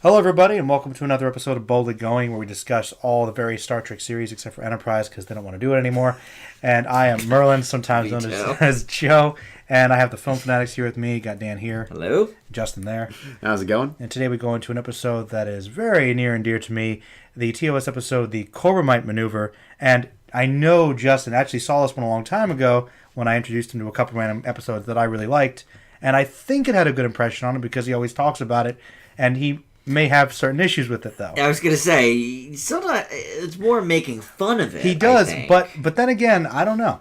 Hello, everybody, and welcome to another episode of Boldly Going, where we discuss all the various Star Trek series except for Enterprise because they don't want to do it anymore. And I am Merlin, sometimes known as Joe, and I have the Film Fanatics here with me. Got Dan here. Hello. Justin there. How's it going? And today we go into an episode that is very near and dear to me, the TOS episode, the Corbomite Maneuver. And I know Justin actually saw this one a long time ago when I introduced him to a couple random episodes that I really liked. And I think it had a good impression on him because he always talks about it, and he may have certain issues with it, though. I was going to say, sometimes it's more making fun of it. He does, but then again, I don't know.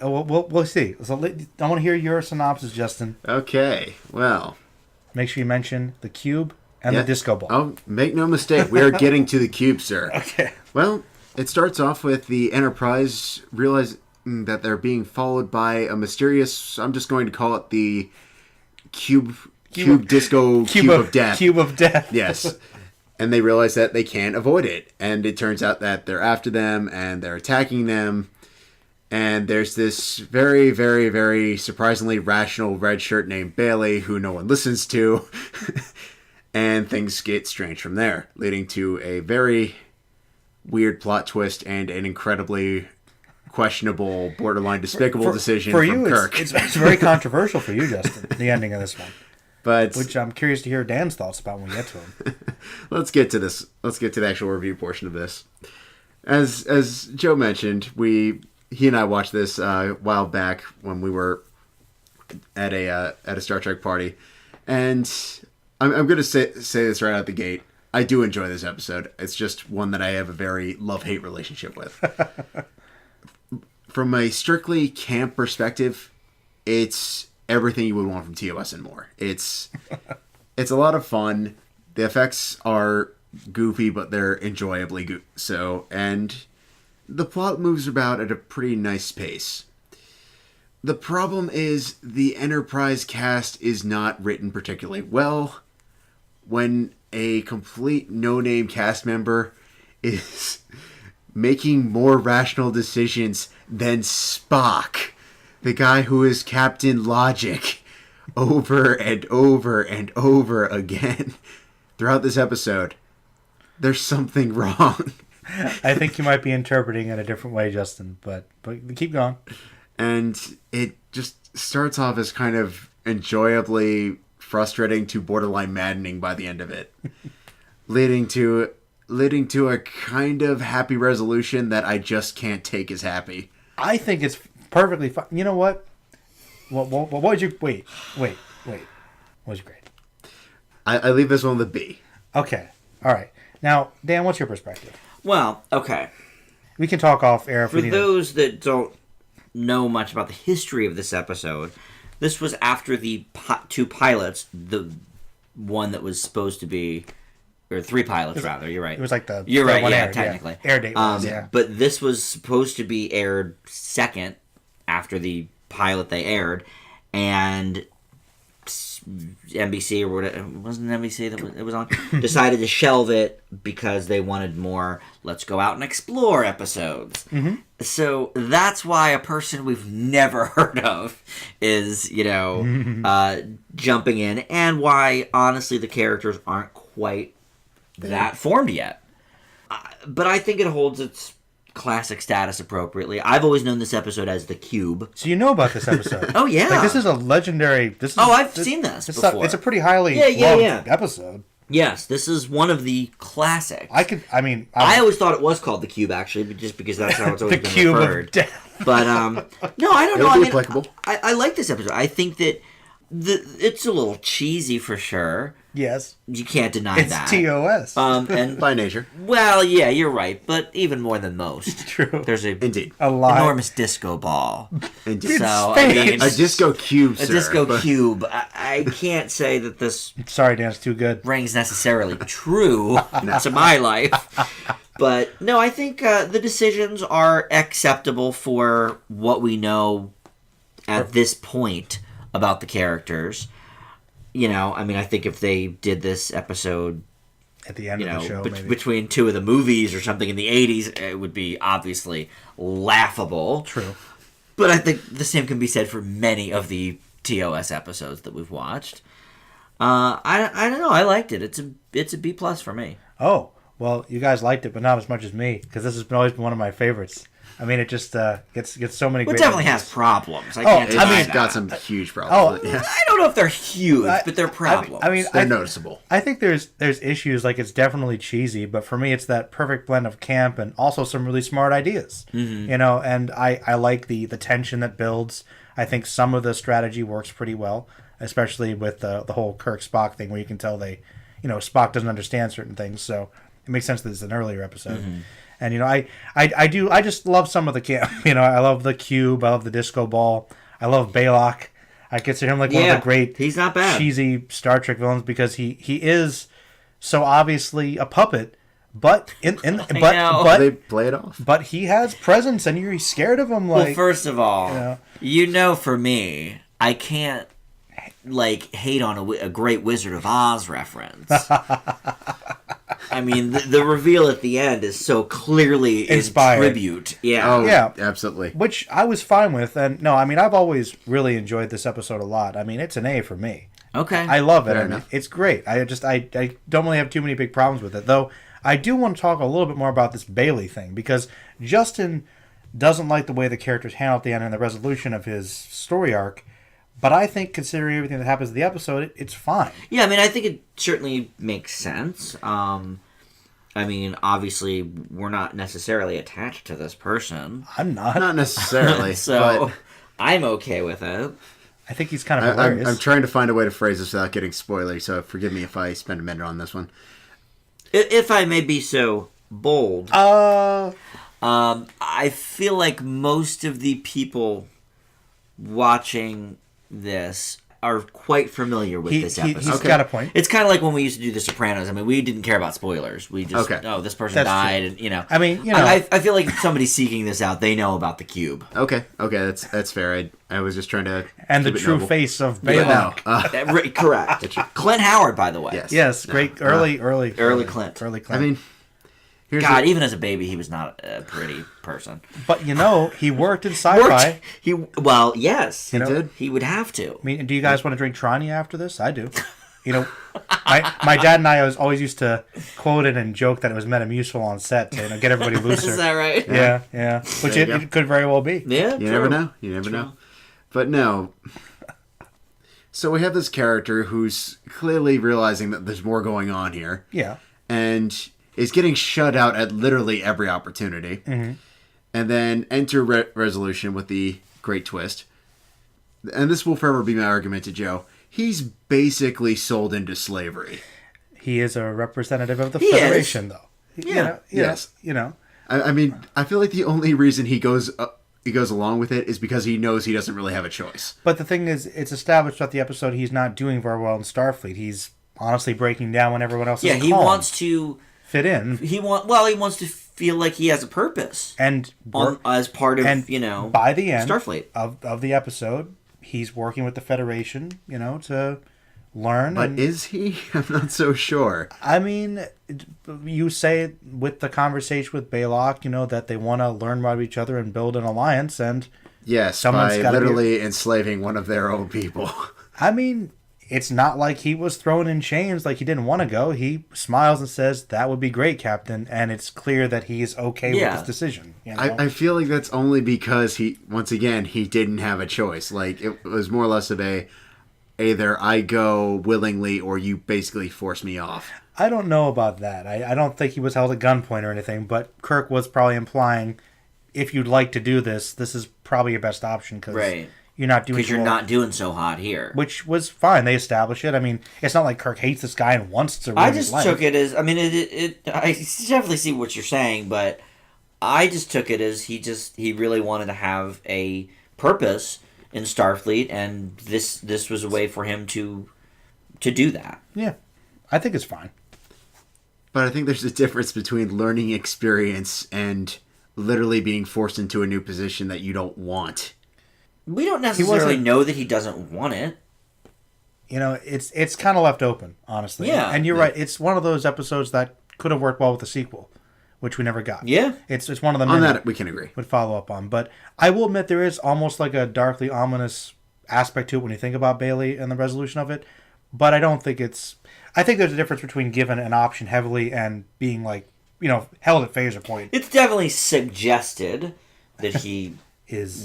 We'll see. So I want to hear your synopsis, Justin. Okay, well. Make sure you mention the cube and the disco ball. Oh, make no mistake, we are getting to the cube, sir. Okay. Well, it starts off with the Enterprise realizing that they're being followed by a mysterious, I'm just going to call it the cube of death. Cube of death. Yes. And they realize that they can't avoid it. And it turns out that they're after them and they're attacking them. And there's this very, very, very surprisingly rational red shirt named Bailey who no one listens to. And things get strange from there, leading to a very weird plot twist and an incredibly questionable, borderline despicable decision for from you, Kirk. It's very controversial for you, Justin, the ending of this one. But which I'm curious to hear Dan's thoughts about when we get to him. Let's get to this. Let's get to the actual review portion of this. As Joe mentioned, he and I watched this a while back when we were at a Star Trek party, and I'm going to say this right out the gate. I do enjoy this episode. It's just one that I have a very love-hate relationship with. From a strictly camp perspective, it's everything you would want from TOS and more. It's a lot of fun. The effects are goofy, but they're enjoyably so, and the plot moves about at a pretty nice pace. The problem is the Enterprise cast is not written particularly well. When a complete no-name cast member is making more rational decisions than Spock, the guy who is Captain Logic, over and over and over again throughout this episode, there's something wrong. I think you might be interpreting it a different way, Justin, but keep going. And it just starts off as kind of enjoyably frustrating to borderline maddening by the end of it, leading to a kind of happy resolution that I just can't take as happy. I think it's perfectly fine. You know what? What would you... Wait. What was your grade? I leave this one with a B. Okay. All right. Now, Dan, what's your perspective? Well, okay. We can talk off air if we need. For those that don't know much about the history of this episode, this was after the two pilots, the one that was supposed to be... Or three pilots, rather. You're right. It was like the... You're right, one yeah, aired, technically. Yeah. Air date was, yeah. But this was supposed to be aired second after the pilot they aired, and NBC, or whatever, it wasn't NBC that it was on, decided to shelve it because they wanted more let's go out and explore episodes. Mm-hmm. So that's why a person we've never heard of is, jumping in, and why, honestly, the characters aren't quite that formed yet. But I think it holds its classic status appropriately. I've always known this episode as The Cube. So you know about this episode? Oh, yeah. Like, this is a legendary... I've seen this before. It's a pretty highly loved episode. Yes, this is one of the classics. I always thought it was called The Cube, actually, but just because that's how it's always the been Cube referred. Of death. But, no, I don't know. It'll be applicable. I like this episode. I think that it's a little cheesy for sure. Yes. You can't deny that. It's TOS. And by nature. Well, yeah, you're right, but even more than most. True. There's Indeed. A lot. enormous disco ball. Indeed. So, a disco cube, a disco cube. I can't say that this... Sorry, Dan, it's too good. ...rings necessarily true to my life. But, no, I think the decisions are acceptable for what we know at this point about the characters. I think if they did this episode at the end of the show, between two of the movies or something in the 80s, it would be obviously laughable. True. But I think the same can be said for many of the TOS episodes that we've watched. I don't know. I liked it. It's a B plus for me. Oh, well, you guys liked it, but not as much as me, because this has always been one of my favorites. I mean, it just gets so many. Well, it great definitely ideas. has problems. I can't It's deny that. got some huge problems. Oh, Yeah. I don't know if they're huge, but they're problems. I mean, They're noticeable. I think there's issues, like it's definitely cheesy, but for me it's that perfect blend of camp and also some really smart ideas. Mm-hmm. You know, and I like the tension that builds. I think some of the strategy works pretty well, especially with the whole Kirk Spock thing, where you can tell Spock doesn't understand certain things, so it makes sense that it's an earlier episode. Mm-hmm. And I just love some of the camp. I love the cube, I love the disco ball, I love Baylock. I consider him like one of the great he's not bad. cheesy Star Trek villains, because he is so obviously a puppet, but They play it off. but he has presence, and you're scared of him. Like, Well, first of all, for me, I can't hate on a great Wizard of Oz reference. I mean, the reveal at the end is so clearly Inspired. in tribute. Yeah. Oh, Yeah. absolutely. which I was fine with. And no, I mean, I've always really enjoyed this episode a lot. I mean, it's an A for me. Okay. I love it. Fair I mean, enough. it's great. I don't really have too many big problems with it, though. I do want to talk a little bit more about this Bailey thing, because Justin doesn't like the way the character's handled at the end and the resolution of his story arc. But I think, considering everything that happens in the episode, it's fine. Yeah, I mean, I think it certainly makes sense. I mean, obviously, we're not necessarily attached to this person, I'm not. Not necessarily. so but I'm okay with it. I think he's kind of hilarious. I'm trying to find a way to phrase this without getting spoilery, so forgive me if I spend a minute on this one. If I may be so bold, I feel like most of the people watching this are quite familiar with this episode. He's got a point. It's kind of like when we used to do The Sopranos. I mean, we didn't care about spoilers. We just, this person That's died, true. and you know. I mean, I feel like if somebody's seeking this out, they know about the cube. Okay, that's fair. I was just trying to and the keep it true noble. face of Yeah, Baylock. no, Correct. Clint Howard, by the way. Yes. Yes, No, great early Clint. Early Clint. I mean, here's God, the- even as a baby, he was not a pretty person. But he worked in sci-fi. Yes, he did. he would have to. I mean, do you guys want to drink Trani after this? I do. My dad and I always used to quote it and joke that it was Metamucil on set to get everybody looser. Is that right? Yeah. Which There you it could very well be. Yeah, You never know. You never know. But no. So we have this character who's clearly realizing that there's more going on here. Yeah. And is getting shut out at literally every opportunity. Mm-hmm. And then enter resolution with the great twist. And this will forever be my argument to Joe. He's basically sold into slavery. He is a representative of the He is. Federation, though. Yeah. Yes. You I mean, I feel like the only reason he goes along with it is because he knows he doesn't really have a choice. But the thing is, it's established throughout the episode he's not doing very well in Starfleet. He's honestly breaking down when everyone else is he calm. wants to fit in. He wants to feel like he has a purpose And as part of by the end Starfleet of the episode, he's working with the Federation, to learn. But is he? I'm not so sure. I mean, you say with the conversation with Baylock, that they want to learn about each other and build an alliance, and Yes, someone's by gotta literally enslaving one of their own people. I mean, it's not like he was thrown in chains like he didn't want to go. He smiles and says, "That would be great, Captain," and it's clear that he's okay with this decision. I feel like that's only because he didn't have a choice. Like, it was more or less of either I go willingly or you basically force me off. I don't know about that. I don't think he was held at gunpoint or anything, but Kirk was probably implying, if you'd like to do this, this is probably your best option, because you're not doing not doing so hot here. Which was fine. They established it. I mean, it's not like Kirk hates this guy and wants to ruin I his just life. took it as, I mean, I definitely see what you're saying, but I just took it as he really wanted to have a purpose in Starfleet, and this was a way for him to do that. Yeah, I think it's fine. But I think there's a difference between learning experience and literally being forced into a new position that you don't want. We don't necessarily know that he doesn't want it. It's kind of left open, honestly. Yeah. And you're right. It's one of those episodes that could have worked well with a sequel, which we never got. Yeah. It's one of the On many that, we can agree. would follow up on. But I will admit there is almost like a darkly ominous aspect to it when you think about Bailey and the resolution of it. but I don't think it's. I think there's a difference between given an option heavily and being like, held at phaser point. It's definitely suggested that he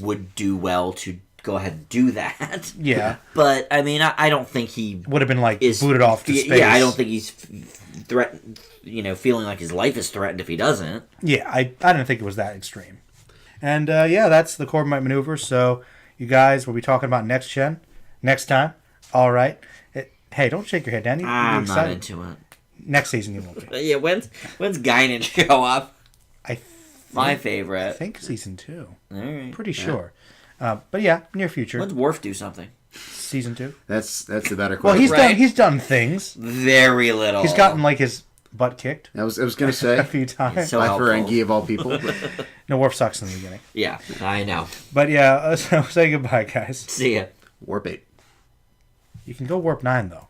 would do well to go ahead and do that. Yeah. But, I mean, I don't think he... Would have been, booted off to space. Yeah, I don't think he's threatened, feeling like his life is threatened if he doesn't. Yeah, I didn't think it was that extreme. And, that's the Corbomite Maneuver. So, you guys will be talking about next gen next time. All right. Hey, don't shake your head, Danny. I'm not into it. Next season you won't be. Yeah, when's Guinan show up? My favorite. I think season 2. All right. Pretty sure. But yeah, near future. When's Worf do something? Season 2. That's the better Well, question. he's done things. Very little. He's gotten his butt kicked. I was gonna say a few times. So by helpful. Ferengi of all people. No, Worf sucks in the beginning. Yeah, I know. But yeah, so say goodbye, guys. See ya. Warp 8. You can go warp 9 though.